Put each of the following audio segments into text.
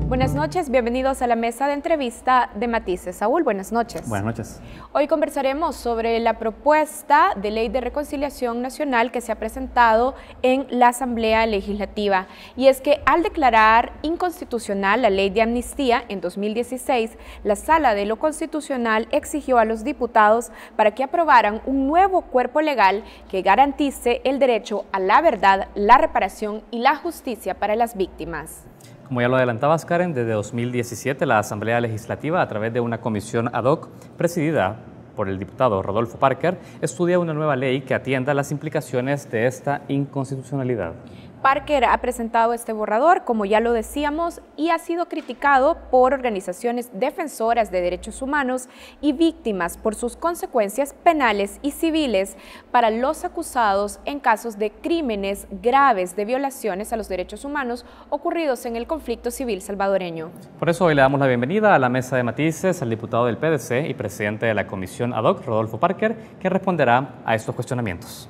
Buenas noches, bienvenidos a la mesa de entrevista de Matices. Saúl, buenas noches. Buenas noches. Hoy conversaremos sobre la propuesta de ley de reconciliación nacional que se ha presentado en la Asamblea Legislativa. Y es que al declarar inconstitucional la ley de amnistía en 2016, la Sala de lo Constitucional exigió a los diputados para que aprobaran un nuevo cuerpo legal que garantice el derecho a la verdad, la reparación y la justicia para las víctimas. Como ya lo adelantabas, Karen, desde 2017 la Asamblea Legislativa, a través de una comisión ad hoc presidida por el diputado Rodolfo Parker, estudia una nueva ley que atienda las implicaciones de esta inconstitucionalidad. Parker ha presentado este borrador, como ya lo decíamos, y ha sido criticado por organizaciones defensoras de derechos humanos y víctimas por sus consecuencias penales y civiles para los acusados en casos de crímenes graves de violaciones a los derechos humanos ocurridos en el conflicto civil salvadoreño. Por eso hoy le damos la bienvenida a la mesa de matices al diputado del PDC y presidente de la comisión ad hoc, Rodolfo Parker, que responderá a estos cuestionamientos.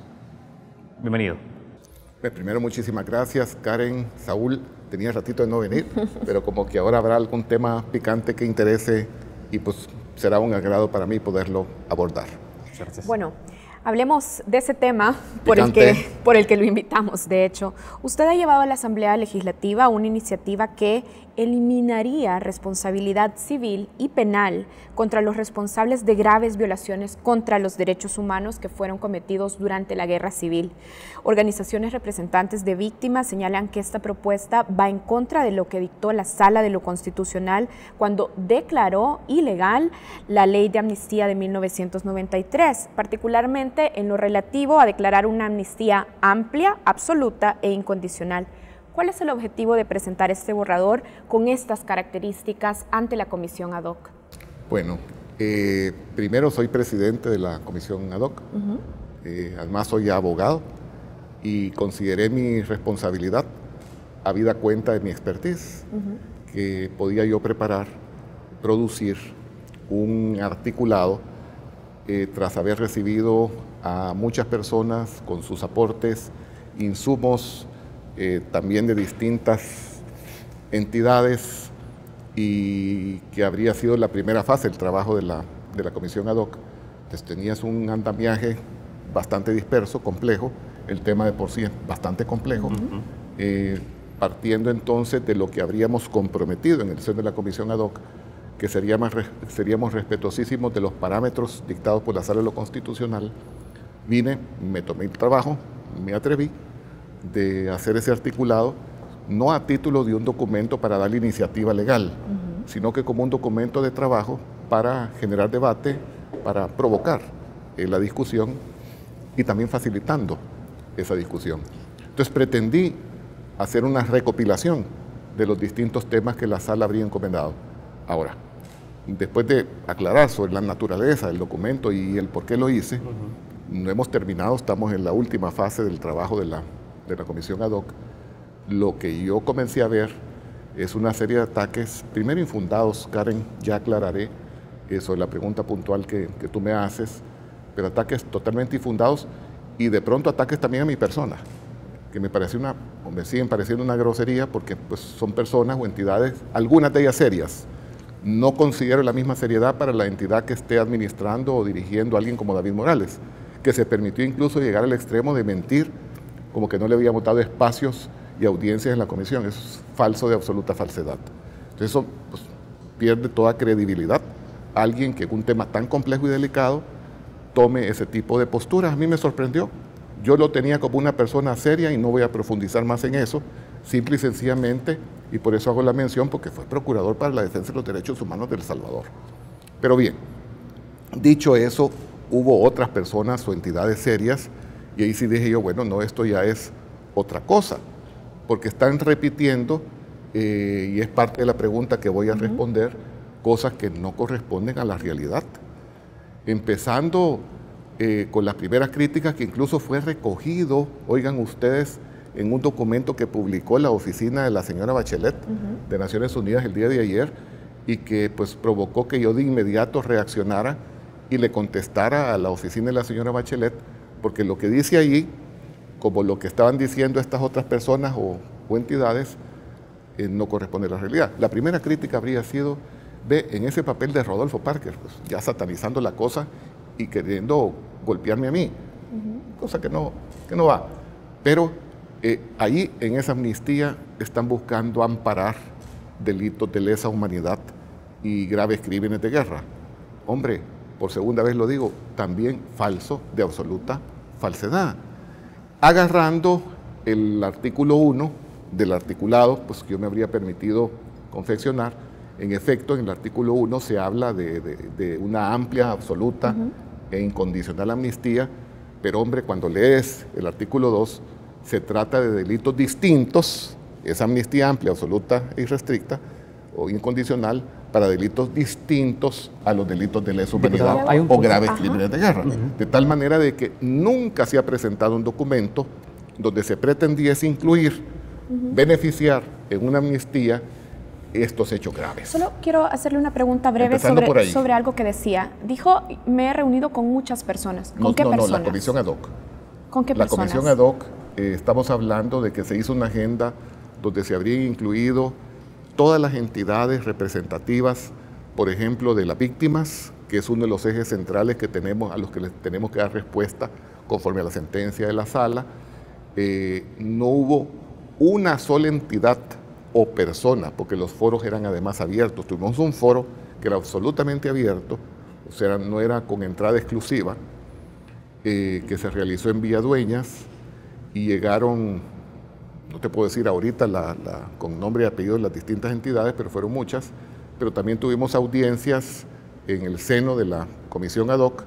Bienvenido. Primero, muchísimas gracias, Karen, Saúl. Tenía ratito de no venir, pero como que ahora habrá algún tema picante que interese y pues será un agrado para mí poderlo abordar. Gracias. Bueno, hablemos de ese tema por el que lo invitamos, de hecho. Usted ha llevado a la Asamblea Legislativa una iniciativa que eliminaría responsabilidad civil y penal contra los responsables de graves violaciones contra los derechos humanos que fueron cometidos durante la Guerra Civil. Organizaciones representantes de víctimas señalan que esta propuesta va en contra de lo que dictó la Sala de lo Constitucional cuando declaró ilegal la Ley de Amnistía de 1993, particularmente en lo relativo a declarar una amnistía amplia, absoluta e incondicional. ¿Cuál es el objetivo de presentar este borrador con estas características ante la comisión ad hoc? Bueno, primero soy presidente de la comisión ad hoc, además soy abogado y consideré mi responsabilidad, habida cuenta de mi expertise, que podía yo preparar, producir un articulado tras haber recibido a muchas personas con sus aportes, insumos, también de distintas entidades, y que habría sido la primera fase del trabajo de la comisión ad hoc. Entonces tenías un andamiaje bastante disperso, complejo, el tema de por sí es bastante complejo, partiendo entonces de lo que habríamos comprometido en el seno de la comisión ad hoc, que seríamos respetuosísimos de los parámetros dictados por la Sala de lo Constitucional. Vine, me tomé el trabajo, me atreví de hacer ese articulado, no a título de un documento para dar iniciativa legal, sino que como un documento de trabajo para generar debate, para provocar la discusión y también facilitando esa discusión. Entonces pretendí hacer una recopilación de los distintos temas que la sala habría encomendado. Ahora, después de aclarar sobre la naturaleza del documento y el por qué lo hice, no hemos terminado, estamos en la última fase del trabajo de la comisión ad hoc. Lo que yo comencé a ver es una serie de ataques, primero infundados, Karen, ya aclararé sobre la pregunta puntual que tú me haces, pero ataques totalmente infundados y de pronto ataques también a mi persona, que me siguen pareciendo una grosería porque pues, son personas o entidades, algunas de ellas serias. No considero la misma seriedad para la entidad que esté administrando o dirigiendo a alguien como David Morales, que se permitió incluso llegar al extremo de mentir como que no le habíamos dado espacios y audiencias en la comisión. Eso es falso, de absoluta falsedad. Entonces eso pues, pierde toda credibilidad. Alguien que en un tema tan complejo y delicado tome ese tipo de posturas. A mí me sorprendió. Yo lo tenía como una persona seria y no voy a profundizar más en eso, simple y sencillamente, y por eso hago la mención, porque fue procurador para la defensa de los derechos humanos de El Salvador. Pero bien, dicho eso, hubo otras personas o entidades serias y ahí sí dije yo, bueno, no, esto ya es otra cosa, porque están repitiendo, y es parte de la pregunta que voy a responder, cosas que no corresponden a la realidad. Empezando con las primeras críticas, que incluso fue recogido, oigan ustedes, en un documento que publicó la oficina de la señora Bachelet de Naciones Unidas el día de ayer, y que pues provocó que yo de inmediato reaccionara y le contestara a la oficina de la señora Bachelet, porque lo que dice allí, como lo que estaban diciendo estas otras personas o entidades, no corresponde a la realidad. La primera crítica habría sido, ve, en ese papel de Rodolfo Parker, pues, ya satanizando la cosa y queriendo golpearme a mí, cosa que no va. Pero ahí en esa amnistía están buscando amparar delitos de lesa humanidad y graves crímenes de guerra. Hombre, por segunda vez lo digo, también falso, de absoluta falsedad. Agarrando el artículo 1 del articulado, pues que yo me habría permitido confeccionar, en efecto, en el artículo 1 se habla de una amplia, absoluta e incondicional amnistía, pero hombre, cuando lees el artículo 2, se trata de delitos distintos, esa amnistía amplia, absoluta e irrestricta o incondicional, para delitos distintos a los delitos de lesa humanidad o graves crímenes de guerra. De tal manera de que nunca se ha presentado un documento donde se pretendiese incluir, beneficiar en una amnistía estos hechos graves. Solo quiero hacerle una pregunta breve sobre algo que decía. Dijo, me he reunido con muchas personas. ¿Con qué personas? No, la comisión ad hoc. ¿Con qué personas? La comisión ad hoc, estamos hablando de que se hizo una agenda donde se habrían incluido todas las entidades representativas, por ejemplo, de las víctimas, que es uno de los ejes centrales que tenemos, a los que les tenemos que dar respuesta conforme a la sentencia de la sala. No hubo una sola entidad o persona, porque los foros eran además abiertos. Tuvimos un foro que era absolutamente abierto, o sea, no era con entrada exclusiva, que se realizó en Villadueñas, y llegaron, no te puedo decir ahorita con nombre y apellido de las distintas entidades, pero fueron muchas. Pero también tuvimos audiencias en el seno de la comisión ad hoc,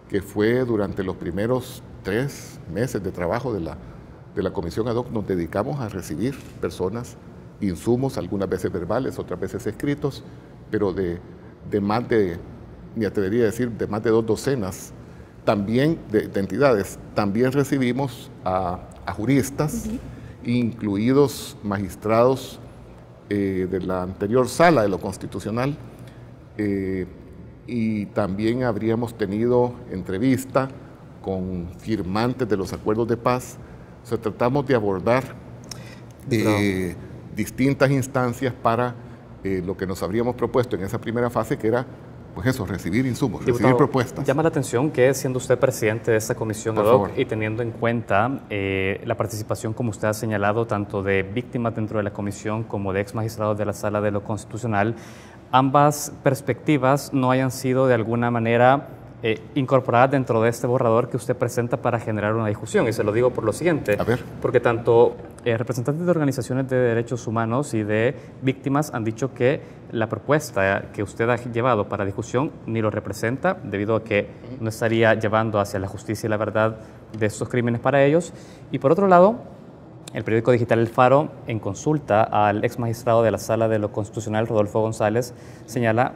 que fue durante los primeros 3 meses de trabajo de la comisión ad hoc. Nos dedicamos a recibir personas, insumos, algunas veces verbales, otras veces escritos, pero de más de, me atrevería a decir, de más de 2 docenas también de entidades. También recibimos a juristas, incluidos magistrados de la anterior sala de lo constitucional, y también habríamos tenido entrevista con firmantes de los acuerdos de paz. O sea, tratamos de abordar distintas instancias para lo que nos habríamos propuesto en esa primera fase, que era, pues eso, recibir insumos, recibir propuestas. Llama la atención que, siendo usted presidente de esta comisión ad hoc y teniendo en cuenta la participación, como usted ha señalado, tanto de víctimas dentro de la comisión como de ex magistrados de la Sala de lo Constitucional, ambas perspectivas no hayan sido de alguna manera incorporadas dentro de este borrador que usted presenta para generar una discusión. Y se lo digo por lo siguiente, porque tanto representantes de organizaciones de derechos humanos y de víctimas han dicho que la propuesta que usted ha llevado para discusión ni lo representa, debido a que no estaría llevando hacia la justicia y la verdad de estos crímenes para ellos. Y por otro lado, el periódico digital El Faro, en consulta al ex magistrado de la Sala de lo Constitucional, Rodolfo González, señala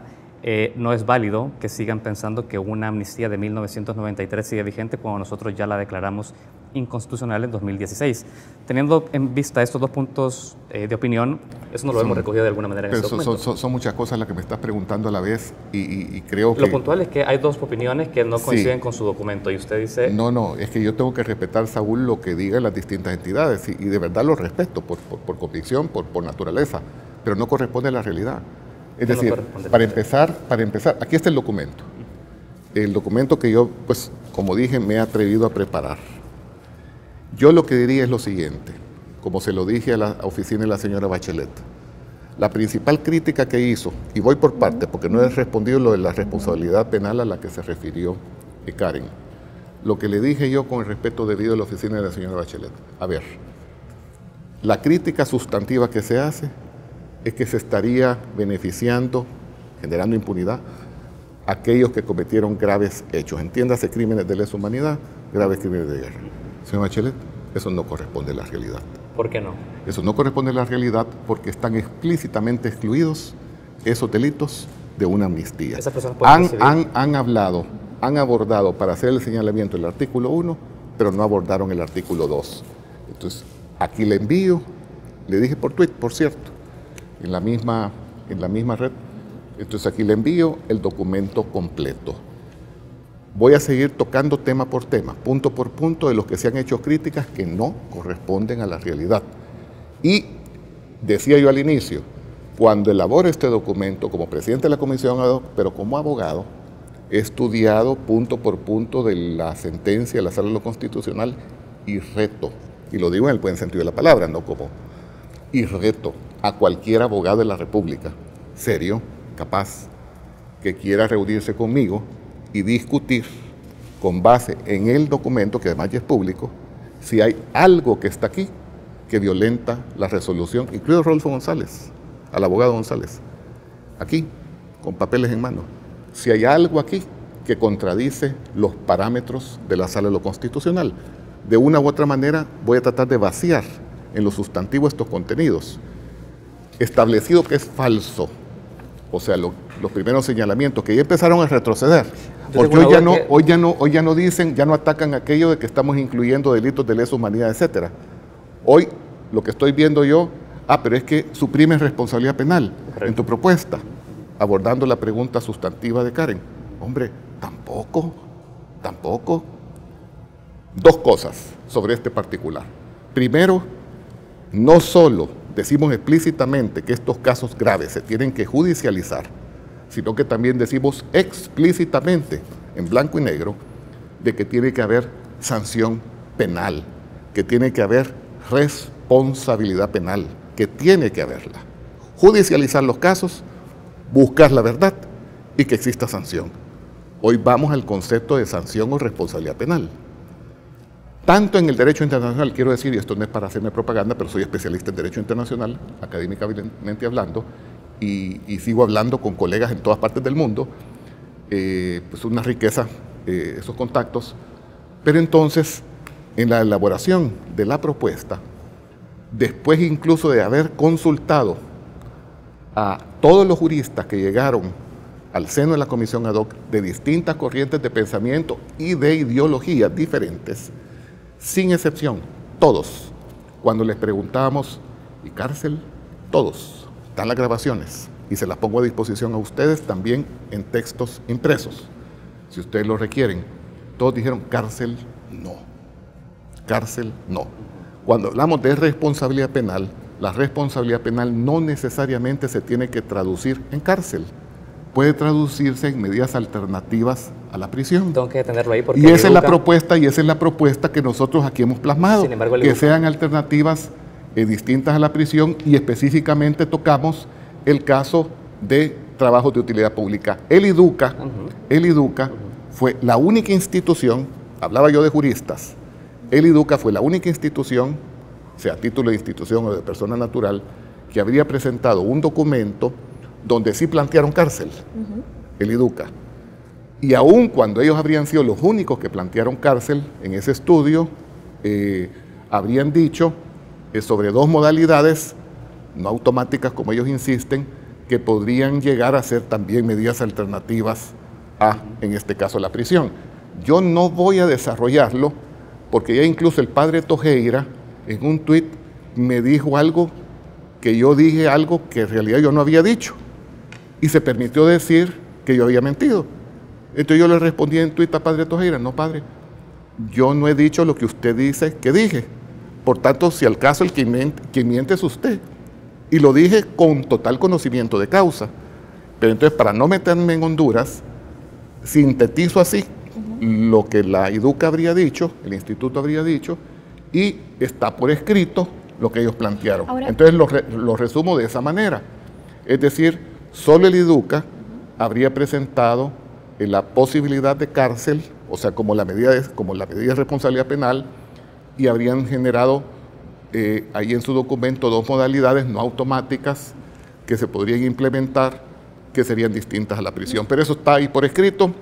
no es válido que sigan pensando que una amnistía de 1993 sigue vigente cuando nosotros ya la declaramos inconstitucional en 2016. Teniendo en vista estos 2 puntos de opinión, eso no lo hemos recogido de alguna manera en este documento. Son muchas cosas las que me estás preguntando a la vez, y creo que... Lo puntual es que hay 2 opiniones que no coinciden con su documento, y usted dice... No, es que yo tengo que respetar, Saúl, lo que digan las distintas entidades, y de verdad lo respeto por convicción, por naturaleza, pero no corresponde a la realidad. Es decir, para empezar, aquí está el documento. El documento que yo, pues, como dije, me he atrevido a preparar. Yo lo que diría es lo siguiente, como se lo dije a la oficina de la señora Bachelet. La principal crítica que hizo, y voy por parte, porque no he respondido lo de la responsabilidad penal a la que se refirió Karen. Lo que le dije yo con el respeto debido a la oficina de la señora Bachelet. A ver, la crítica sustantiva que se hace es que se estaría beneficiando, generando impunidad, a aquellos que cometieron graves hechos. Entiéndase, crímenes de lesa humanidad, graves crímenes de guerra. Señor Bachelet, eso no corresponde a la realidad. ¿Por qué no? Eso no corresponde a la realidad porque están explícitamente excluidos esos delitos de una amnistía. Han abordado para hacer el señalamiento el artículo 1, pero no abordaron el artículo 2. Entonces, aquí le envío, le dije por tweet, por cierto, en la misma red, Entonces aquí le envío el documento completo. Voy a seguir tocando tema por tema, punto por punto, de los que se han hecho críticas que no corresponden a la realidad. Y decía yo al inicio, cuando elaboro este documento como presidente de la Comisión ad hoc, pero como abogado, he estudiado punto por punto de la sentencia de la Sala de lo Constitucional y reto, y lo digo en el buen sentido de la palabra, no como, y reto a cualquier abogado de la República, serio, capaz, que quiera reunirse conmigo y discutir con base en el documento, que además ya es público, si hay algo que está aquí que violenta la resolución, incluido Rodolfo González, al abogado González, aquí, con papeles en mano, si hay algo aquí que contradice los parámetros de la Sala de lo Constitucional. De una u otra manera voy a tratar de vaciar en lo sustantivo estos contenidos. Establecido que es falso, o sea, los primeros señalamientos que ya empezaron a retroceder, porque hoy ya no dicen, ya no atacan aquello de que estamos incluyendo delitos de lesa humanidad, etcétera. Hoy lo que estoy viendo yo, pero es que suprimen responsabilidad penal. Correcto. En tu propuesta, abordando la pregunta sustantiva de Karen. Hombre, tampoco. Dos cosas sobre este particular. Primero, no solo decimos explícitamente que estos casos graves se tienen que judicializar, sino que también decimos explícitamente, en blanco y negro, de que tiene que haber sanción penal, que tiene que haber responsabilidad penal, que tiene que haberla. Judicializar los casos, buscar la verdad y que exista sanción. Hoy vamos al concepto de sanción o responsabilidad penal. Tanto en el derecho internacional, quiero decir, y esto no es para hacerme propaganda, pero soy especialista en derecho internacional, académicamente hablando, y sigo hablando con colegas en todas partes del mundo, pues una riqueza esos contactos. Pero entonces, en la elaboración de la propuesta, después incluso de haber consultado a todos los juristas que llegaron al seno de la Comisión ad hoc de distintas corrientes de pensamiento y de ideologías diferentes, sin excepción, todos, cuando les preguntábamos, ¿y cárcel? Todos, están las grabaciones y se las pongo a disposición a ustedes también en textos impresos, si ustedes lo requieren. Todos dijeron, cárcel no, cárcel no. Cuando hablamos de responsabilidad penal, la responsabilidad penal no necesariamente se tiene que traducir en cárcel. Puede traducirse en medidas alternativas a la prisión. Tengo que tenerlo ahí porque y esa es la propuesta que nosotros aquí hemos plasmado, sin embargo, que sean alternativas distintas a la prisión, y específicamente tocamos el caso de trabajos de utilidad pública. El IDUCA fue la única institución, hablaba yo de juristas, el IDUCA fue la única institución, sea a título de institución o de persona natural, que habría presentado un documento donde sí plantearon cárcel, el IDUCA. Y aun cuando ellos habrían sido los únicos que plantearon cárcel en ese estudio, habrían dicho sobre dos modalidades, no automáticas como ellos insisten, que podrían llegar a ser también medidas alternativas a, en este caso, la prisión. Yo no voy a desarrollarlo, porque ya incluso el padre Tojeira, en un tuit, me dijo algo que yo dije algo que en realidad yo no había dicho. Y se permitió decir que yo había mentido. Entonces yo le respondí en tuit a padre Tojeira, no padre, yo no he dicho lo que usted dice que dije. Por tanto, si al caso el que miente es usted. Y lo dije con total conocimiento de causa. Pero entonces, para no meterme en Honduras, sintetizo así lo que la IDUCA habría dicho, el instituto habría dicho, y está por escrito lo que ellos plantearon. Ahora, entonces lo resumo de esa manera. Es decir, solo el IDUCA habría presentado la posibilidad de cárcel, o sea, como la medida de responsabilidad penal, y habrían generado ahí en su documento dos modalidades no automáticas que se podrían implementar, que serían distintas a la prisión. Pero eso está ahí por escrito.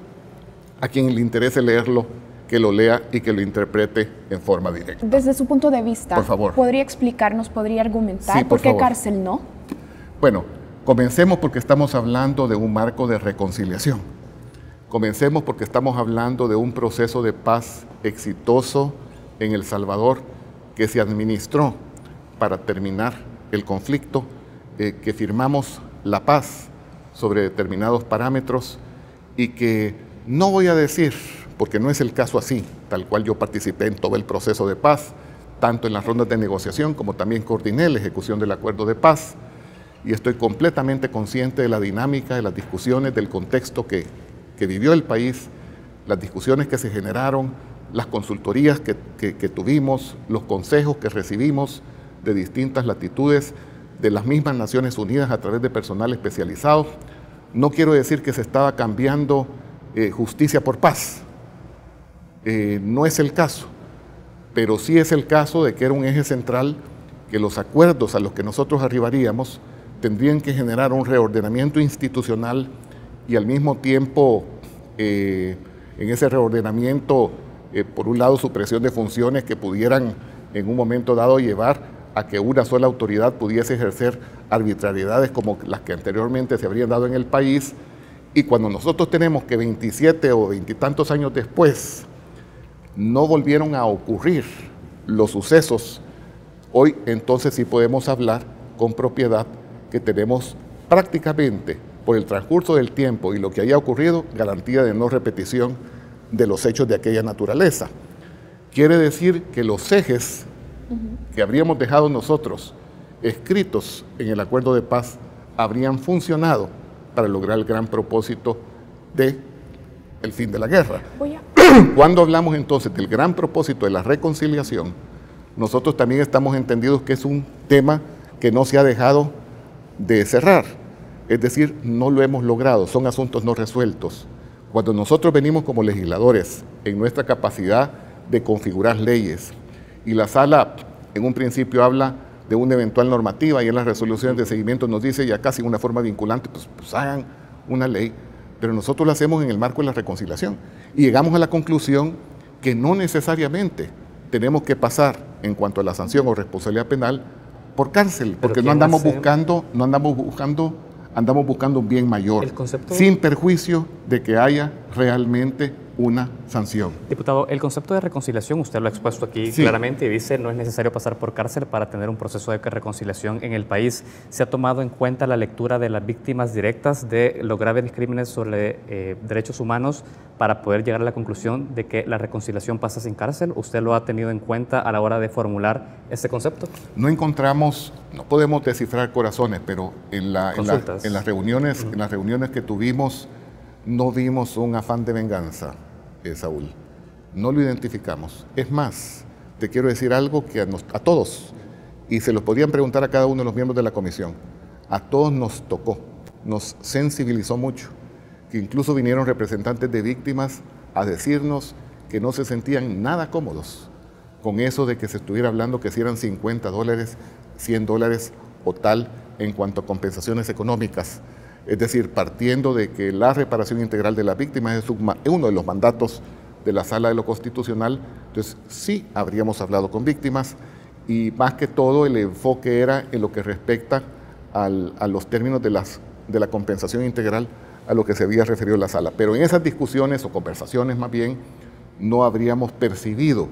A quien le interese leerlo, que lo lea y que lo interprete en forma directa. Desde su punto de vista, por favor, ¿podría explicarnos, podría argumentar por qué cárcel no? Bueno, comencemos porque estamos hablando de un marco de reconciliación. Comencemos porque estamos hablando de un proceso de paz exitoso en El Salvador que se administró para terminar el conflicto, que firmamos la paz sobre determinados parámetros y que no voy a decir, porque no es el caso así, tal cual yo participé en todo el proceso de paz, tanto en las rondas de negociación como también coordiné la ejecución del acuerdo de paz, y estoy completamente consciente de la dinámica, de las discusiones, del contexto que vivió el país, las discusiones que se generaron, las consultorías que tuvimos, los consejos que recibimos de distintas latitudes, de las mismas Naciones Unidas a través de personal especializado. No quiero decir que se estaba cambiando justicia por paz, no es el caso, pero sí es el caso de que era un eje central que los acuerdos a los que nosotros arribaríamos tendrían que generar un reordenamiento institucional y al mismo tiempo en ese reordenamiento, por un lado, supresión de funciones que pudieran en un momento dado llevar a que una sola autoridad pudiese ejercer arbitrariedades como las que anteriormente se habrían dado en el país. Y cuando nosotros tenemos que 27 o 20 y tantos años después no volvieron a ocurrir los sucesos, hoy entonces sí podemos hablar con propiedad que tenemos prácticamente, por el transcurso del tiempo y lo que haya ocurrido, garantía de no repetición de los hechos de aquella naturaleza. Quiere decir que los ejes que habríamos dejado nosotros escritos en el acuerdo de paz habrían funcionado para lograr el gran propósito del fin de la guerra. Cuando hablamos entonces del gran propósito de la reconciliación, nosotros también estamos entendidos que es un tema que no se ha dejado de cerrar, es decir, no lo hemos logrado, son asuntos no resueltos. Cuando nosotros venimos como legisladores en nuestra capacidad de configurar leyes, y la sala en un principio habla de una eventual normativa y en las resoluciones de seguimiento nos dice ya casi una forma vinculante, pues hagan una ley, pero nosotros lo hacemos en el marco de la reconciliación y llegamos a la conclusión que no necesariamente tenemos que pasar en cuanto a la sanción o responsabilidad penal por cárcel, porque andamos buscando un bien mayor, sin perjuicio de que haya realmente una sanción. Diputado, el concepto de reconciliación, usted lo ha expuesto aquí claramente y dice no es necesario pasar por cárcel para tener un proceso de reconciliación en el país. ¿Se ha tomado en cuenta la lectura de las víctimas directas de los graves crímenes sobre derechos humanos para poder llegar a la conclusión de que la reconciliación pasa sin cárcel? ¿Usted lo ha tenido en cuenta a la hora de formular este concepto? No encontramos, no podemos descifrar corazones, pero en las reuniones que tuvimos no vimos un afán de venganza. Saúl, no lo identificamos. Es más, te quiero decir algo que a todos, y se lo podían preguntar a cada uno de los miembros de la comisión, a todos nos tocó, nos sensibilizó mucho, que incluso vinieron representantes de víctimas a decirnos que no se sentían nada cómodos con eso de que se estuviera hablando que si eran $50, $100 o tal en cuanto a compensaciones económicas. Es decir, partiendo de que la reparación integral de las víctimas es uno de los mandatos de la Sala de lo Constitucional, entonces sí habríamos hablado con víctimas y más que todo el enfoque era en lo que respecta a los términos de la compensación integral a lo que se había referido la Sala. Pero en esas discusiones o conversaciones más bien no habríamos percibido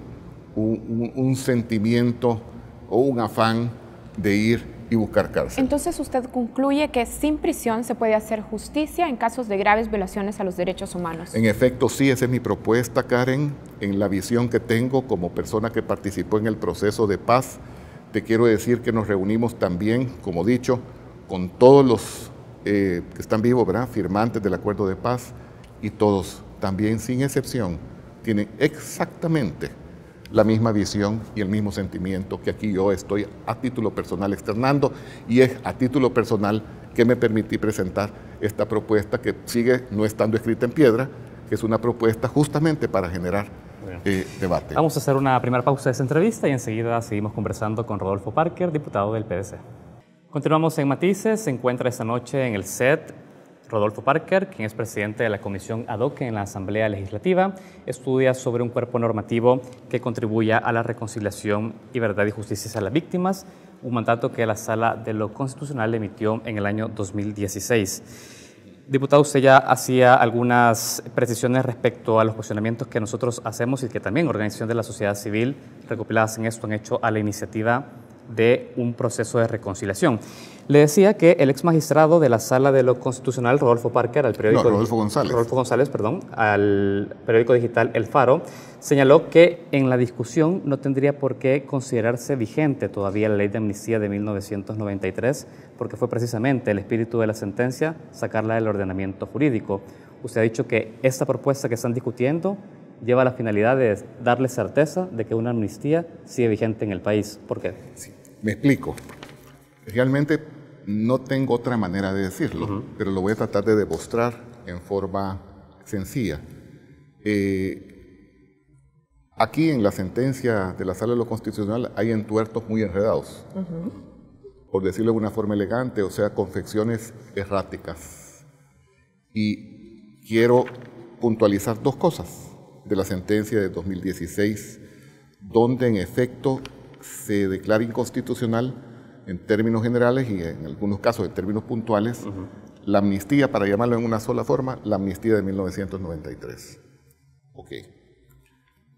un sentimiento o un afán de ir y buscar cárcel. Entonces usted concluye que sin prisión se puede hacer justicia en casos de graves violaciones a los derechos humanos. En efecto, sí, esa es mi propuesta, Karen, en la visión que tengo como persona que participó en el proceso de paz. Te quiero decir que nos reunimos también, como dicho, con todos los que están vivos, ¿verdad?, firmantes del acuerdo de paz, y todos, también sin excepción, tienen exactamente la misma visión y el mismo sentimiento que aquí yo estoy a título personal externando, y es a título personal que me permití presentar esta propuesta que sigue no estando escrita en piedra, que es una propuesta justamente para generar debate. Vamos a hacer una primera pausa de esta entrevista y enseguida seguimos conversando con Rodolfo Parker, diputado del PDC. Continuamos en Matices. Se encuentra esta noche en el set Rodolfo Parker, quien es presidente de la Comisión Ad Hoc en la Asamblea Legislativa. Estudia sobre un cuerpo normativo que contribuya a la reconciliación y verdad y justicia a las víctimas, un mandato que la Sala de lo Constitucional emitió en el año 2016. Diputado, usted ya hacía algunas precisiones respecto a los cuestionamientos que nosotros hacemos y que también organizaciones de la sociedad civil recopiladas en esto han hecho a la iniciativa de un proceso de reconciliación. Le decía que el ex magistrado de la Sala de lo Constitucional, Rodolfo Parker, al periódico... Rodolfo González, al periódico digital El Faro, señaló que en la discusión no tendría por qué considerarse vigente todavía la ley de amnistía de 1993, porque fue precisamente el espíritu de la sentencia sacarla del ordenamiento jurídico. Usted ha dicho que esta propuesta que están discutiendo lleva la finalidad de darle certeza de que una amnistía sigue vigente en el país. ¿Por qué? Sí, me explico. Realmente no tengo otra manera de decirlo, pero lo voy a tratar de demostrar en forma sencilla. Aquí en la sentencia de la Sala de lo Constitucional hay entuertos muy enredados, por decirlo de una forma elegante, o sea, confecciones erráticas. Y quiero puntualizar dos cosas de la sentencia de 2016, donde en efecto se declara inconstitucional en términos generales y en algunos casos en términos puntuales, la amnistía, para llamarlo en una sola forma, la amnistía de 1993. Ok.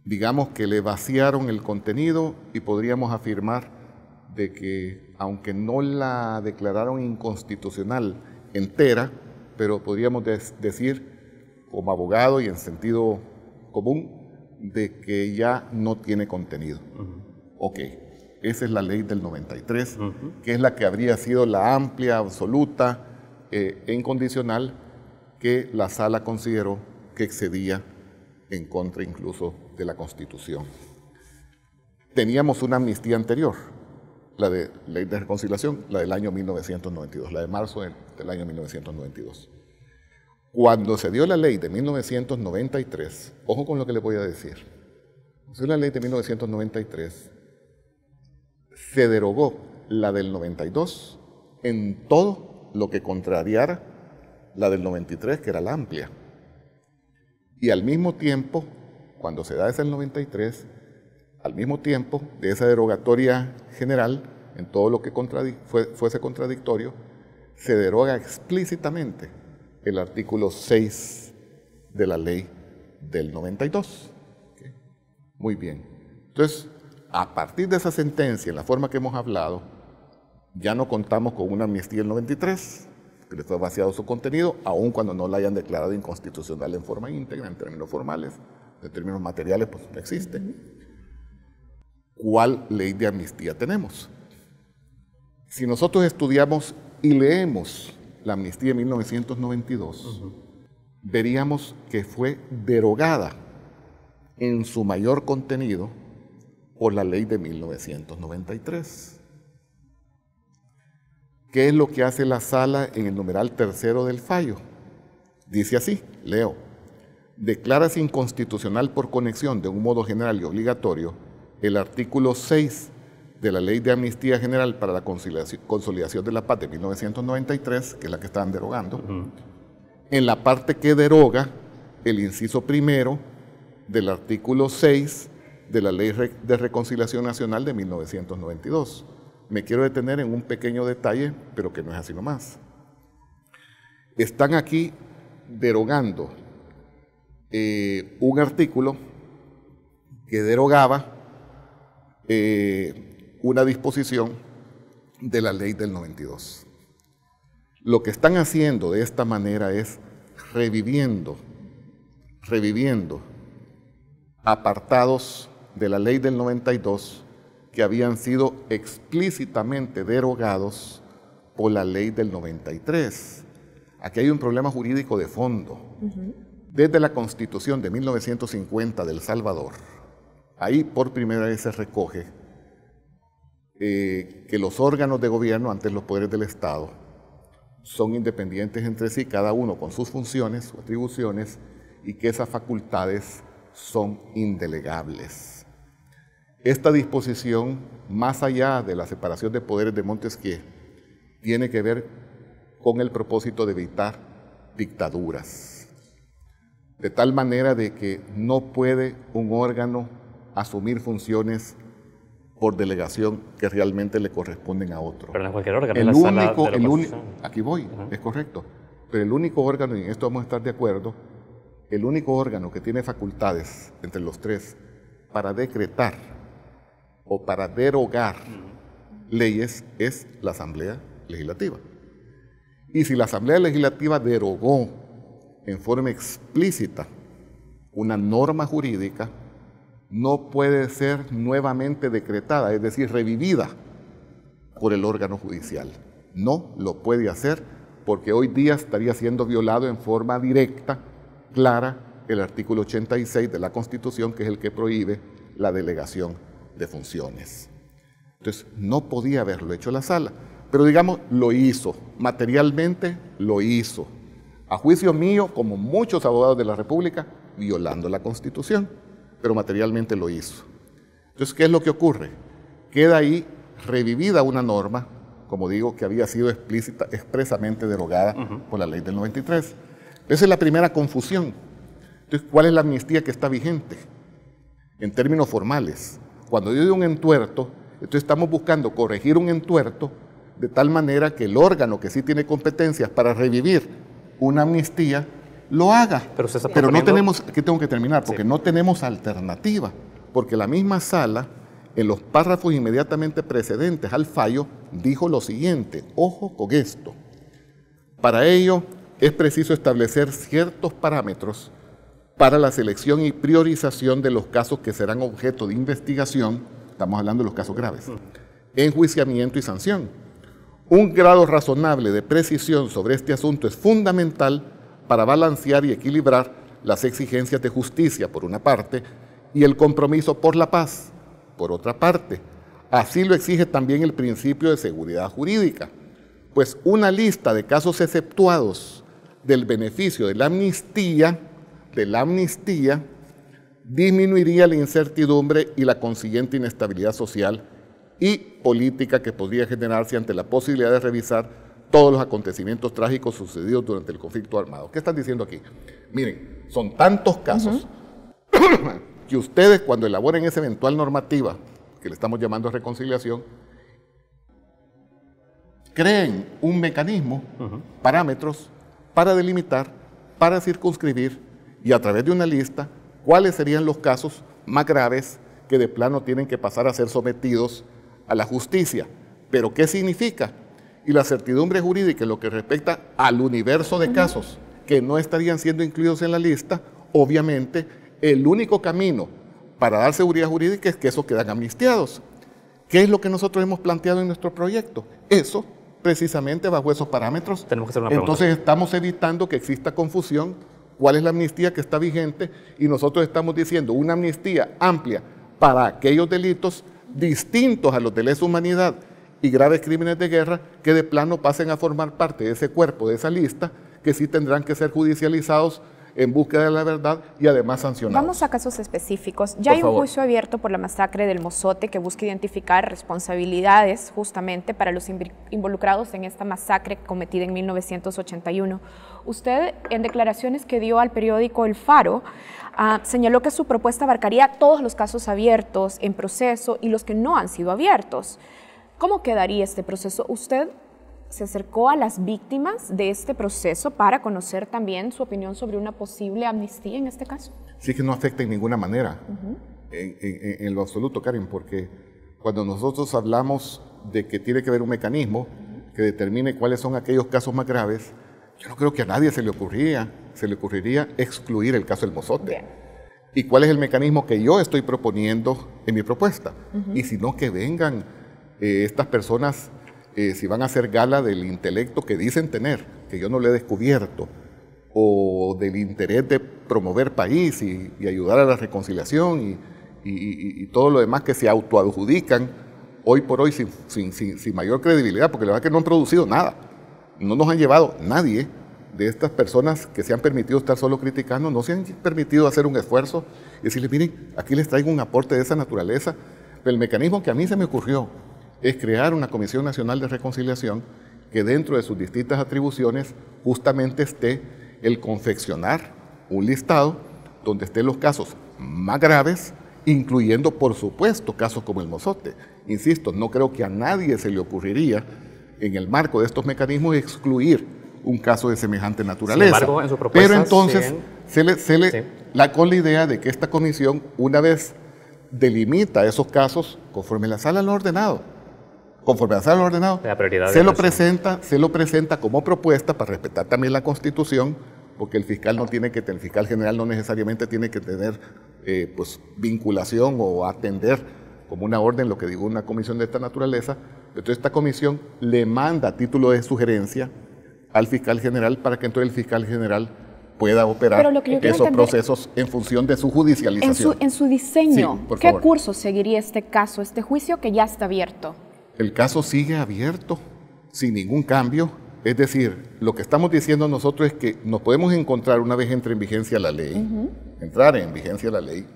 Digamos que le vaciaron el contenido y podríamos afirmar de que, aunque no la declararon inconstitucional entera, pero podríamos decir, como abogado y en sentido común, de que ya no tiene contenido. Ok, esa es la ley del 93, que es la que habría sido la amplia, absoluta e incondicional que la Sala consideró que excedía en contra incluso de la Constitución. Teníamos una amnistía anterior, la de Ley de Reconciliación, la del año 1992, la de marzo del año 1992. Cuando se dio la ley de 1993, ojo con lo que le voy a decir, se dio la ley de 1993, se derogó la del 92 en todo lo que contrariara la del 93, que era la amplia. Y al mismo tiempo, cuando se da esa del 93, al mismo tiempo de esa derogatoria general, en todo lo que fuese contradictorio, se deroga explícitamente el artículo 6 de la ley del 92. ¿Okay? Muy bien. Entonces, a partir de esa sentencia, en la forma que hemos hablado, ya no contamos con una amnistía del 93, que le fue vaciado su contenido, aun cuando no la hayan declarado inconstitucional en forma íntegra, en términos formales, en términos materiales, pues no existe. ¿Cuál ley de amnistía tenemos? Si nosotros estudiamos y leemos la amnistía de 1992, veríamos que fue derogada en su mayor contenido por la ley de 1993. ¿Qué es lo que hace la Sala en el numeral tercero del fallo? Dice así, leo: declárase inconstitucional por conexión de un modo general y obligatorio el artículo 6 de la Ley de Amnistía General para la Consolidación de la Paz de 1993, que es la que estaban derogando, en la parte que deroga el inciso primero del artículo 6 de la Ley de Reconciliación Nacional de 1992. Me quiero detener en un pequeño detalle, pero que no es así nomás. Están aquí derogando un artículo que derogaba una disposición de la ley del 92. Lo que están haciendo de esta manera es reviviendo apartados de la ley del 92 que habían sido explícitamente derogados por la ley del 93. Aquí hay un problema jurídico de fondo. Desde la Constitución de 1950 de El Salvador, ahí por primera vez se recoge que los órganos de gobierno, antes los poderes del Estado, son independientes entre sí, cada uno con sus funciones o atribuciones, y que esas facultades son indelegables. Esta disposición, más allá de la separación de poderes de Montesquieu, tiene que ver con el propósito de evitar dictaduras, de tal manera de que no puede un órgano asumir funciones por delegación que realmente le corresponden a otro. Pero no cualquier órgano. Aquí voy, es correcto. Pero el único órgano, y en esto vamos a estar de acuerdo, el único órgano que tiene facultades entre los tres para decretar o para derogar leyes es la Asamblea Legislativa. Y si la Asamblea Legislativa derogó en forma explícita una norma jurídica, no puede ser nuevamente decretada, es decir, revivida por el órgano judicial. No lo puede hacer porque hoy día estaría siendo violado en forma directa, clara, el artículo 86 de la Constitución, que es el que prohíbe la delegación de funciones. Entonces, no podía haberlo hecho la sala, pero digamos, lo hizo, materialmente lo hizo. A juicio mío, como muchos abogados de la República, violando la Constitución, pero materialmente lo hizo. Entonces, ¿qué es lo que ocurre? Queda ahí revivida una norma, como digo, que había sido expresamente derogada por la ley del 93. Esa es la primera confusión. Entonces, ¿cuál es la amnistía que está vigente? En términos formales, cuando yo digo un entuerto, entonces estamos buscando corregir un entuerto de tal manera que el órgano que sí tiene competencias para revivir una amnistía lo haga. Pero no tenemos, aquí tengo que terminar, porque no tenemos alternativa, porque la misma sala, en los párrafos inmediatamente precedentes al fallo, dijo lo siguiente, ojo con esto, para ello es preciso establecer ciertos parámetros para la selección y priorización de los casos que serán objeto de investigación, estamos hablando de los casos graves, enjuiciamiento y sanción. Un grado razonable de precisión sobre este asunto es fundamental para balancear y equilibrar las exigencias de justicia, por una parte, y el compromiso por la paz, por otra parte. Así lo exige también el principio de seguridad jurídica, pues una lista de casos exceptuados del beneficio de la amnistía, disminuiría la incertidumbre y la consiguiente inestabilidad social y política que podría generarse ante la posibilidad de revisar todos los acontecimientos trágicos sucedidos durante el conflicto armado. ¿Qué están diciendo aquí? Miren, son tantos casos que ustedes, cuando elaboren esa eventual normativa, que le estamos llamando reconciliación, creen un mecanismo, parámetros, para delimitar, para circunscribir y a través de una lista, cuáles serían los casos más graves que de plano tienen que pasar a ser sometidos a la justicia. ¿Pero qué significa? Y la certidumbre jurídica en lo que respecta al universo de casos que no estarían siendo incluidos en la lista, obviamente el único camino para dar seguridad jurídica es que esos quedan amnistiados. ¿Qué es lo que nosotros hemos planteado en nuestro proyecto? Eso, precisamente bajo esos parámetros. Tenemos que hacer una pregunta. Entonces estamos evitando que exista confusión. ¿Cuál es la amnistía que está vigente? Y nosotros estamos diciendo una amnistía amplia para aquellos delitos distintos a los de lesa humanidad y graves crímenes de guerra que de plano pasen a formar parte de ese cuerpo, de esa lista, que sí tendrán que ser judicializados en búsqueda de la verdad y además sancionados. Vamos a casos específicos. Ya hay un juicio abierto por la masacre del Mozote que busca identificar responsabilidades justamente para los involucrados en esta masacre cometida en 1981. Usted, en declaraciones que dio al periódico El Faro, señaló que su propuesta abarcaría todos los casos abiertos en proceso y los que no han sido abiertos. ¿Cómo quedaría este proceso? ¿Usted se acercó a las víctimas de este proceso para conocer también su opinión sobre una posible amnistía en este caso? Sí, que no afecta en ninguna manera, en lo absoluto, Karen, porque cuando nosotros hablamos de que tiene que haber un mecanismo que determine cuáles son aquellos casos más graves, yo no creo que a nadie se le ocurriría excluir el caso del Mozote. Bien. ¿Y cuál es el mecanismo que yo estoy proponiendo en mi propuesta? Y si no, que vengan estas personas, si van a hacer gala del intelecto que dicen tener, que yo no le he descubierto, o del interés de promover país y ayudar a la reconciliación y todo lo demás que se autoadjudican hoy por hoy sin mayor credibilidad, porque la verdad es que no han producido nada. No nos han llevado nadie de estas personas que se han permitido estar solo criticando, no se han permitido hacer un esfuerzo y decirles, miren, aquí les traigo un aporte de esa naturaleza. Pero el mecanismo que a mí se me ocurrió es crear una Comisión Nacional de Reconciliación que dentro de sus distintas atribuciones justamente esté el confeccionar un listado donde estén los casos más graves, incluyendo, por supuesto, casos como el Mozote. Insisto, no creo que a nadie se le ocurriría, en el marco de estos mecanismos, excluir un caso de semejante naturaleza. Sin embargo, en su propuesta, pero entonces, con la idea de que esta comisión, una vez delimita esos casos, conforme la sala lo ha ordenado, conforme a lo ordenado, se lo presenta como propuesta para respetar también la Constitución, porque el fiscal el fiscal general no necesariamente tiene que tener pues, vinculación o atender como una orden lo que digo una comisión de esta naturaleza. Entonces esta comisión le manda a título de sugerencia al fiscal general para que entonces el fiscal general pueda operar esos procesos en función de su judicialización. En su diseño, sí, ¿qué curso seguiría este caso, este juicio que ya está abierto? El caso sigue abierto, sin ningún cambio. Es decir, lo que estamos diciendo nosotros es que nos podemos encontrar una vez entre en vigencia la ley, entrar en vigencia la ley,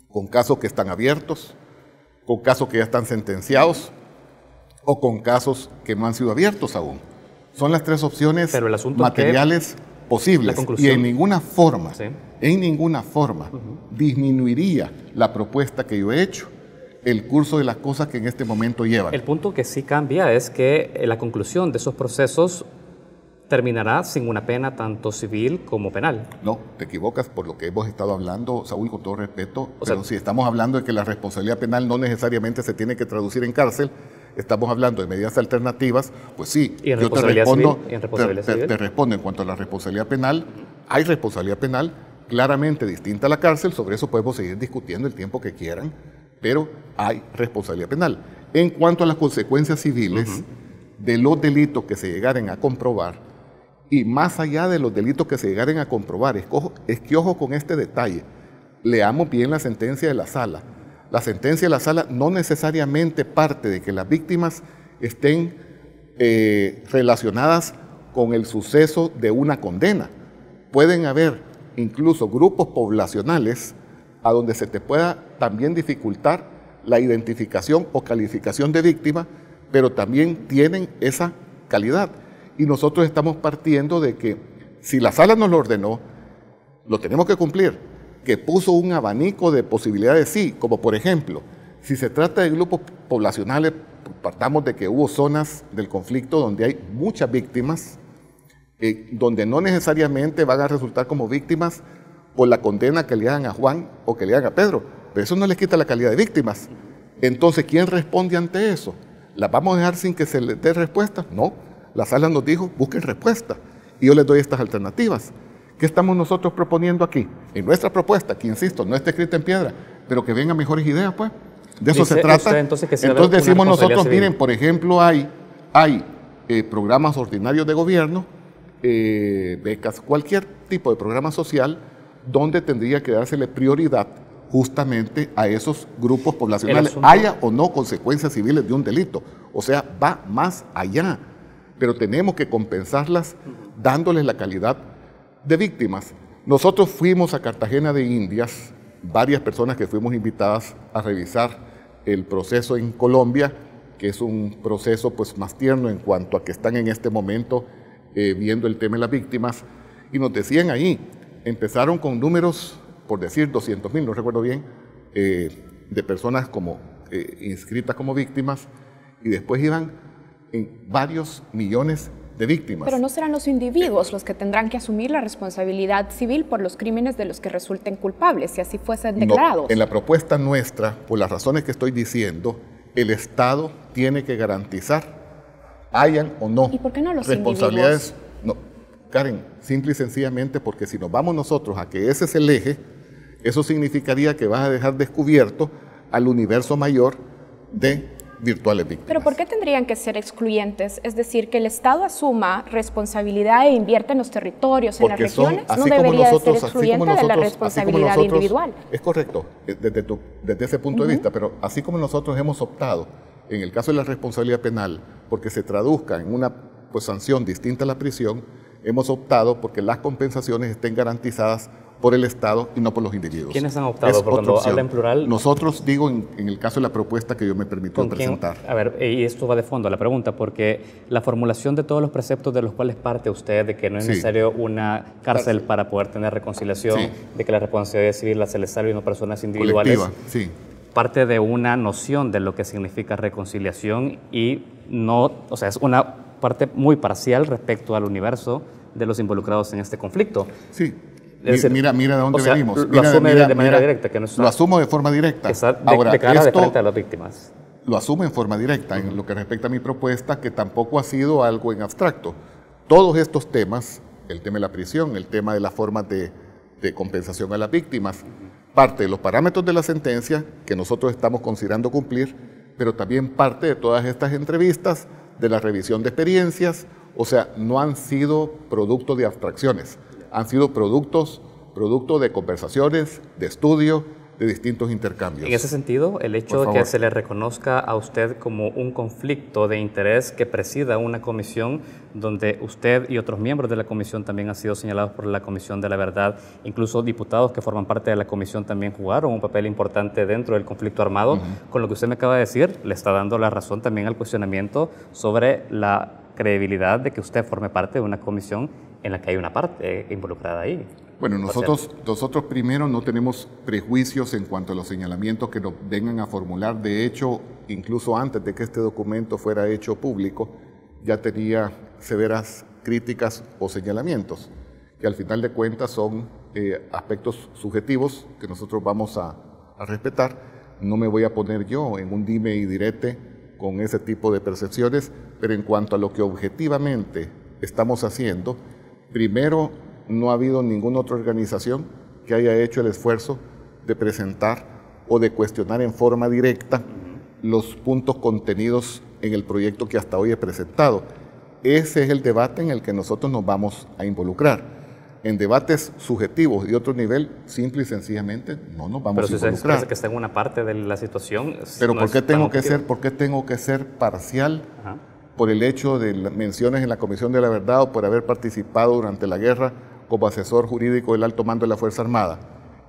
con casos que están abiertos, con casos que ya están sentenciados o con casos que no han sido abiertos aún. Son las tres opciones materiales posibles y en ninguna forma, disminuiría la propuesta que yo he hecho el curso de las cosas que en este momento llevan. El punto que sí cambia es que la conclusión de esos procesos terminará sin una pena tanto civil como penal. No, te equivocas por lo que hemos estado hablando, Saúl, con todo respeto, pero si estamos hablando de que la responsabilidad penal no necesariamente se tiene que traducir en cárcel, estamos hablando de medidas alternativas, pues sí, ¿Y en yo te respondo, te respondo en cuanto a la responsabilidad penal. Hay responsabilidad penal claramente distinta a la cárcel, sobre eso podemos seguir discutiendo el tiempo que quieran, pero hay responsabilidad penal. En cuanto a las consecuencias civiles de los delitos que se llegaren a comprobar, y más allá de los delitos que se llegaren a comprobar, es que ojo con este detalle, leamos bien la sentencia de la sala. La sentencia de la sala no necesariamente parte de que las víctimas estén relacionadas con el suceso de una condena. Pueden haber incluso grupos poblacionales a donde se te pueda también dificultar la identificación o calificación de víctima, pero también tienen esa calidad. Y nosotros estamos partiendo de que si la sala nos lo ordenó, lo tenemos que cumplir, que puso un abanico de posibilidades, sí, como por ejemplo, si se trata de grupos poblacionales, partamos de que hubo zonas del conflicto donde hay muchas víctimas, donde no necesariamente van a resultar como víctimas por la condena que le hagan a Juan o que le hagan a Pedro, pero eso no les quita la calidad de víctimas. Entonces, ¿quién responde ante eso? ¿Las vamos a dejar sin que se les dé respuesta? No. La sala nos dijo, busquen respuesta. Y yo les doy estas alternativas. ¿Qué estamos nosotros proponiendo aquí? En nuestra propuesta, que insisto, no está escrita en piedra, pero que vengan mejores ideas, pues. De eso se trata. Entonces decimos nosotros, miren, por ejemplo, hay programas ordinarios de gobierno, becas, cualquier tipo de programa social, donde tendría que dársele prioridad justamente a esos grupos poblacionales, haya o no consecuencias civiles de un delito. O sea, va más allá. Pero tenemos que compensarlas dándoles la calidad de víctimas. Nosotros fuimos a Cartagena de Indias, varias personas que fuimos invitadas a revisar el proceso en Colombia, que es un proceso pues más tierno en cuanto a que están en este momento viendo el tema de las víctimas, y nos decían ahí, empezaron con números, por decir 200,000, no recuerdo bien, de personas como inscritas como víctimas, y después iban en varios millones de víctimas. Pero no serán los individuos los que tendrán que asumir la responsabilidad civil por los crímenes de los que resulten culpables, si así fuesen declarados. No, en la propuesta nuestra, por las razones que estoy diciendo, el Estado tiene que garantizar, hayan o no, ¿y por qué no los responsabilidades? No, Karen, simple y sencillamente porque si nos vamos nosotros a que ese es el eje, eso significaría que vas a dejar descubierto al universo mayor de virtuales víctimas. ¿Pero por qué tendrían que ser excluyentes? Es decir, que el Estado asuma responsabilidad e invierta en los territorios, en las regiones, no debería ser excluyente de la responsabilidad individual. Es correcto, desde ese punto de vista, pero así como nosotros hemos optado, en el caso de la responsabilidad penal, porque se traduzca en una sanción distinta a la prisión, hemos optado porque las compensaciones estén garantizadas por el Estado y no por los individuos. ¿Quiénes han optado? Por cuando habla en plural. Nosotros, digo, en el caso de la propuesta que yo me permito presentar. A ver, y esto va de fondo a la pregunta, porque la formulación de todos los preceptos de los cuales parte usted, de que no es necesario una cárcel para poder tener reconciliación, de que la responsabilidad civil se le salve a personas individuales, parte de una noción de lo que significa reconciliación y no, o sea, es una parte muy parcial respecto al universo de los involucrados en este conflicto. Sí. Mira de dónde venimos. Lo asume de manera directa. Que no es lo asumo de forma directa. Ahora, de cara de frente a las víctimas. lo asume en forma directa en lo que respecta a mi propuesta, que tampoco ha sido algo en abstracto. Todos estos temas, el tema de la prisión, el tema de las formas de compensación a las víctimas, parte de los parámetros de la sentencia que nosotros estamos considerando cumplir, pero también parte de todas estas entrevistas, de la revisión de experiencias. O sea, no han sido producto de abstracciones, han sido producto de conversaciones, de estudio, de distintos intercambios. En ese sentido, el hecho de que se le reconozca a usted como un conflicto de interés que presida una comisión donde usted y otros miembros de la comisión también han sido señalados por la Comisión de la Verdad, incluso diputados que forman parte de la comisión también jugaron un papel importante dentro del conflicto armado, con lo que usted me acaba de decir, le está dando la razón también al cuestionamiento sobre la credibilidad de que usted forme parte de una comisión en la que hay una parte involucrada ahí. Bueno, nosotros primero no tenemos prejuicios en cuanto a los señalamientos que nos vengan a formular. De hecho, incluso antes de que este documento fuera hecho público, ya tenía severas críticas o señalamientos, que al final de cuentas son aspectos subjetivos que nosotros vamos a respetar. No me voy a poner yo en un dime y direte con ese tipo de percepciones, pero en cuanto a lo que objetivamente estamos haciendo, primero, no ha habido ninguna otra organización que haya hecho el esfuerzo de presentar o de cuestionar en forma directa los puntos contenidos en el proyecto que hasta hoy he presentado. Ese es el debate en el que nosotros nos vamos a involucrar. En debates subjetivos de otro nivel, simple y sencillamente, no nos vamos a involucrar. Pero si usted que está en una parte de la situación... Pero ¿por qué tengo que ser parcial? Ajá. Por el hecho de las menciones en la Comisión de la Verdad o por haber participado durante la guerra como asesor jurídico del alto mando de la Fuerza Armada.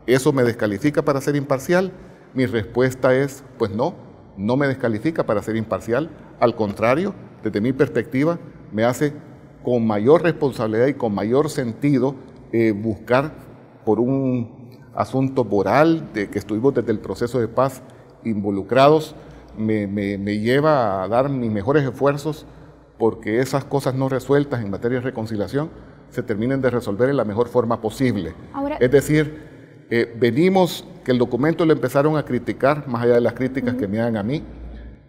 ¿Eso me descalifica para ser imparcial? Mi respuesta es, pues no me descalifica para ser imparcial. Al contrario, desde mi perspectiva, me hace con mayor responsabilidad y con mayor sentido buscar por un asunto moral de que estuvimos desde el proceso de paz involucrados, me lleva a dar mis mejores esfuerzos porque esas cosas no resueltas en materia de reconciliación se terminen de resolver en la mejor forma posible. Ahora, es decir, venimos, que el documento lo empezaron a criticar, más allá de las críticas que me hagan a mí,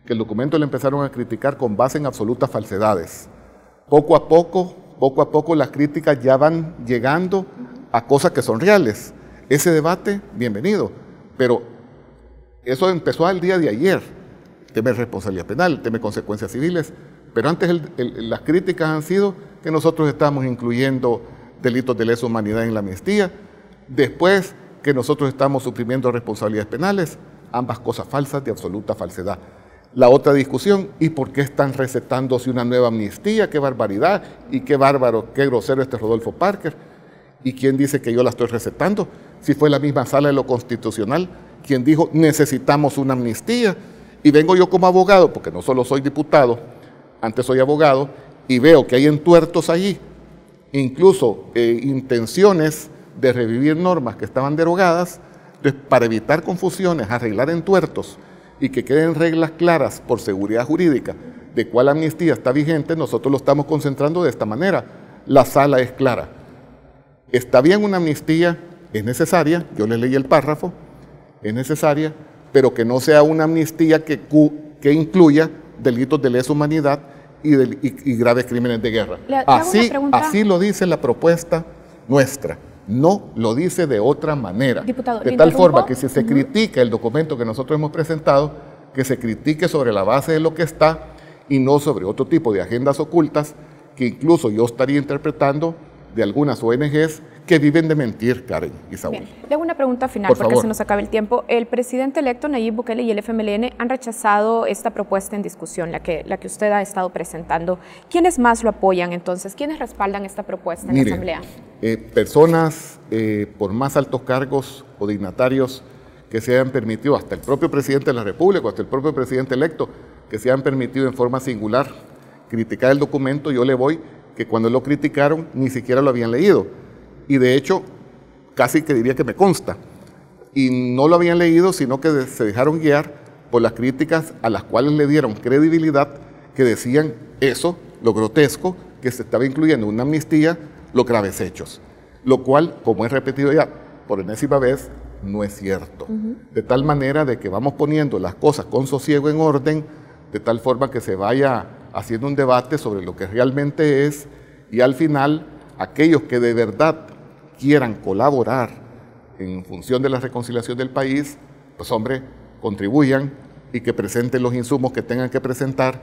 que el documento lo empezaron a criticar con base en absolutas falsedades. Poco a poco las críticas ya van llegando a cosas que son reales. Ese debate, bienvenido, pero eso empezó al día de ayer. Tema de responsabilidad penal, tema de consecuencias civiles, pero antes las críticas han sido que nosotros estamos incluyendo delitos de lesa humanidad en la amnistía, después que nosotros estamos suprimiendo responsabilidades penales, ambas cosas falsas, de absoluta falsedad. La otra discusión, ¿y por qué están recetándose una nueva amnistía? ¡Qué barbaridad! Y qué bárbaro, qué grosero este Rodolfo Parker. ¿Y quién dice que yo la estoy recetando? Si fue la misma Sala de lo Constitucional quien dijo necesitamos una amnistía. Y vengo yo como abogado, porque no solo soy diputado, antes soy abogado, y veo que hay entuertos allí, incluso intenciones de revivir normas que estaban derogadas. Entonces, para evitar confusiones, arreglar entuertos y que queden reglas claras por seguridad jurídica de cuál amnistía está vigente, nosotros lo estamos concentrando de esta manera. La sala es clara. Está bien una amnistía, es necesaria, yo le leí el párrafo, es necesaria, pero que no sea una amnistía que incluya delitos de lesa humanidad y graves crímenes de guerra. Así lo dice la propuesta nuestra, no lo dice de otra manera. Diputado, de tal forma que si se critica el documento que nosotros hemos presentado, que se critique sobre la base de lo que está y no sobre otro tipo de agendas ocultas que incluso yo estaría interpretando de algunas ONGs que viven de mentir, Karen y Saúl. Bien, le hago una pregunta final porque se nos acaba el tiempo. El presidente electo Nayib Bukele y el FMLN han rechazado esta propuesta en discusión, la que usted ha estado presentando. ¿Quiénes más lo apoyan entonces? ¿Quiénes respaldan esta propuesta en la Asamblea? Personas por más altos cargos o dignatarios que se hayan permitido, hasta el propio presidente de la República, hasta el propio presidente electo, que se hayan permitido en forma singular criticar el documento. Yo le voy que cuando lo criticaron ni siquiera lo habían leído. Y de hecho, casi que diría que me consta. Y no lo habían leído, sino que se dejaron guiar por las críticas a las cuales le dieron credibilidad, que decían eso, lo grotesco, que se estaba incluyendo en una amnistía, los graves hechos. Lo cual, como he repetido ya por enésima vez, no es cierto. De tal manera de que vamos poniendo las cosas con sosiego en orden, de tal forma que se vaya haciendo un debate sobre lo que realmente es, y al final aquellos que de verdad quieran colaborar en función de la reconciliación del país, pues hombre, contribuyan y que presenten los insumos que tengan que presentar.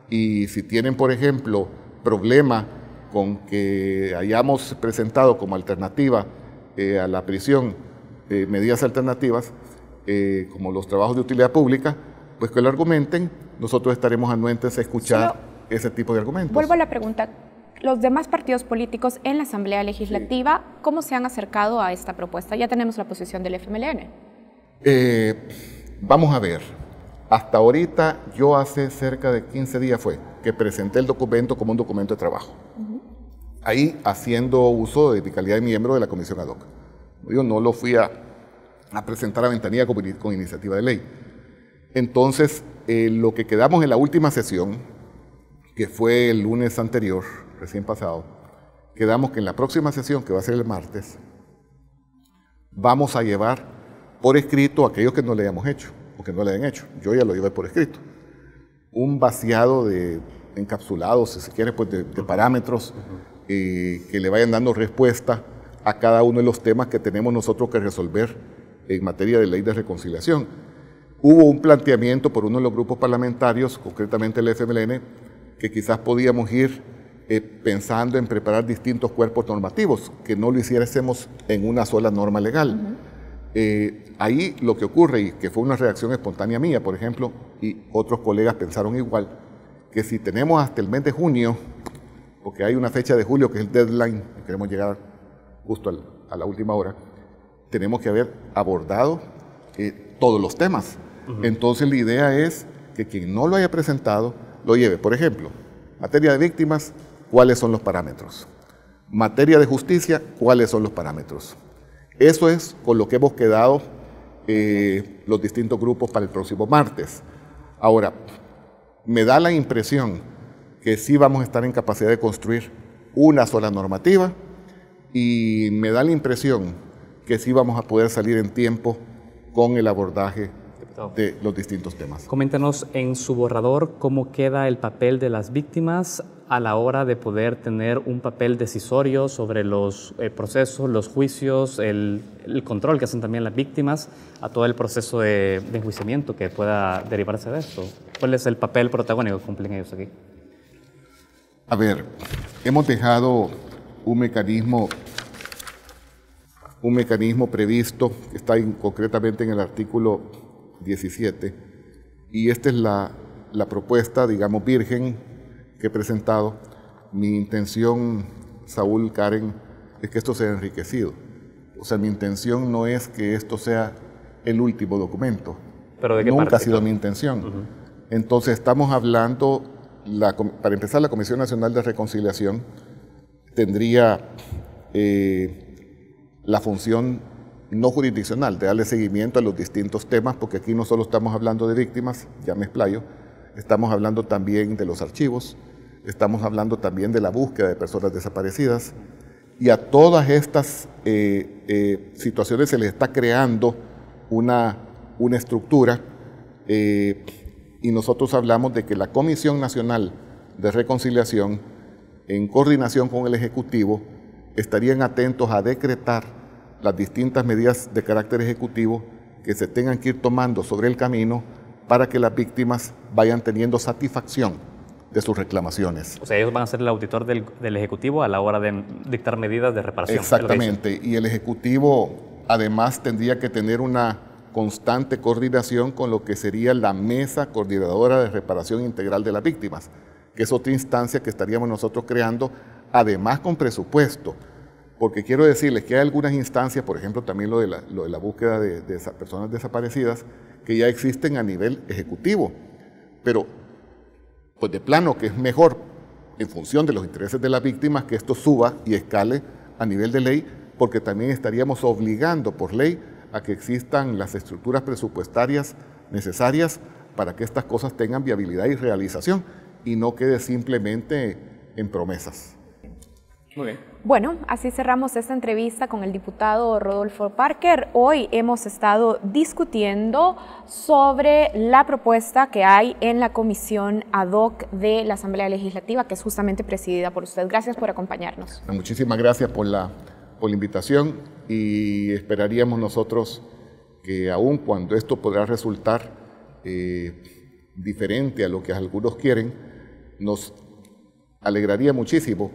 Y si tienen, por ejemplo, problema con que hayamos presentado como alternativa a la prisión medidas alternativas, como los trabajos de utilidad pública, pues que lo argumenten. Nosotros estaremos anuentes a escuchar ese tipo de argumentos. Vuelvo a la pregunta. Los demás partidos políticos en la Asamblea Legislativa, ¿cómo se han acercado a esta propuesta? Ya tenemos la posición del FMLN. Vamos a ver. Hasta ahorita, yo hace cerca de 15 días fue que presenté el documento como un documento de trabajo. Ahí haciendo uso de mi calidad de miembro de la Comisión Ad hoc. Yo no lo fui a presentar a ventanilla con iniciativa de ley. Entonces, lo que quedamos en la última sesión, que fue el lunes anterior, recién pasado, quedamos que en la próxima sesión, que va a ser el martes, vamos a llevar por escrito a aquellos que no le hayamos hecho o que no le hayan hecho. Yo ya lo llevé por escrito. Un vaciado de encapsulados, si se quiere, pues de parámetros que le vayan dando respuesta a cada uno de los temas que tenemos nosotros que resolver en materia de ley de reconciliación. Hubo un planteamiento por uno de los grupos parlamentarios, concretamente el FMLN, que quizás podíamos ir pensando en preparar distintos cuerpos normativos, que no lo hiciésemos en una sola norma legal. Ahí lo que ocurre, y que fue una reacción espontánea mía, por ejemplo, y otros colegas pensaron igual, que si tenemos hasta el mes de junio, porque hay una fecha de julio que es el deadline, y queremos llegar justo a la última hora, tenemos que haber abordado todos los temas. Entonces la idea es que quien no lo haya presentado lo lleve. Por ejemplo, materia de víctimas, ¿cuáles son los parámetros? Materia de justicia, ¿cuáles son los parámetros? Eso es con lo que hemos quedado los distintos grupos para el próximo martes. Ahora, me da la impresión que sí vamos a estar en capacidad de construir una sola normativa, y me da la impresión que sí vamos a poder salir en tiempo con el abordaje de los distintos temas. Coméntanos en su borrador cómo queda el papel de las víctimas a la hora de poder tener un papel decisorio sobre los procesos, los juicios, el control que hacen también las víctimas a todo el proceso de enjuiciamiento que pueda derivarse de esto. ¿Cuál es el papel protagónico que cumplen ellos aquí? A ver, hemos dejado un mecanismo previsto, que está concretamente en el artículo 17, y esta es la propuesta, digamos, virgen que he presentado. Mi intención, Saúl, Karen, es que esto sea enriquecido. O sea, mi intención no es que esto sea el último documento. ¿Pero de qué Nunca parte? ha sido mi intención. Entonces, estamos hablando, para empezar, la Comisión Nacional de Reconciliación tendría la función no jurisdiccional de darle seguimiento a los distintos temas, porque aquí no solo estamos hablando de víctimas, ya me explayo, estamos hablando también de los archivos, estamos hablando también de la búsqueda de personas desaparecidas, y a todas estas situaciones se les está creando una estructura, y nosotros hablamos de que la Comisión Nacional de Reconciliación, en coordinación con el Ejecutivo, estarían atentos a decretar las distintas medidas de carácter ejecutivo que se tengan que ir tomando sobre el camino para que las víctimas vayan teniendo satisfacción de sus reclamaciones. O sea, ellos van a ser el auditor del Ejecutivo a la hora de dictar medidas de reparación. Exactamente, y el Ejecutivo además tendría que tener una constante coordinación con lo que sería la Mesa Coordinadora de Reparación Integral de las Víctimas, que es otra instancia que estaríamos nosotros creando, además con presupuesto, porque quiero decirles que hay algunas instancias, por ejemplo también lo de la búsqueda de personas desaparecidas, que ya existen a nivel ejecutivo, pero pues de plano que es mejor, en función de los intereses de las víctimas, que esto suba y escale a nivel de ley, porque también estaríamos obligando por ley a que existan las estructuras presupuestarias necesarias para que estas cosas tengan viabilidad y realización, y no quede simplemente en promesas. Muy bien. Bueno, así cerramos esta entrevista con el diputado Rodolfo Parker. Hoy hemos estado discutiendo sobre la propuesta que hay en la comisión ad hoc de la Asamblea Legislativa, que es justamente presidida por usted. Gracias por acompañarnos. Muchísimas gracias por la invitación, y esperaríamos nosotros que aun cuando esto podrá resultar diferente a lo que algunos quieren, nos alegraría muchísimo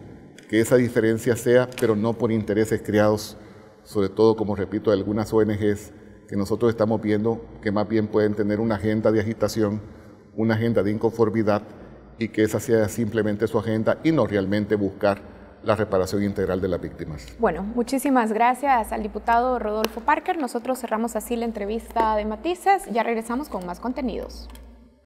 que esa diferencia sea, pero no por intereses creados, sobre todo, como repito, de algunas ONGs que nosotros estamos viendo que más bien pueden tener una agenda de agitación, una agenda de inconformidad, y que esa sea simplemente su agenda y no realmente buscar la reparación integral de las víctimas. Bueno, muchísimas gracias al diputado Rodolfo Parker. Nosotros cerramos así la entrevista de Matices. Ya regresamos con más contenidos.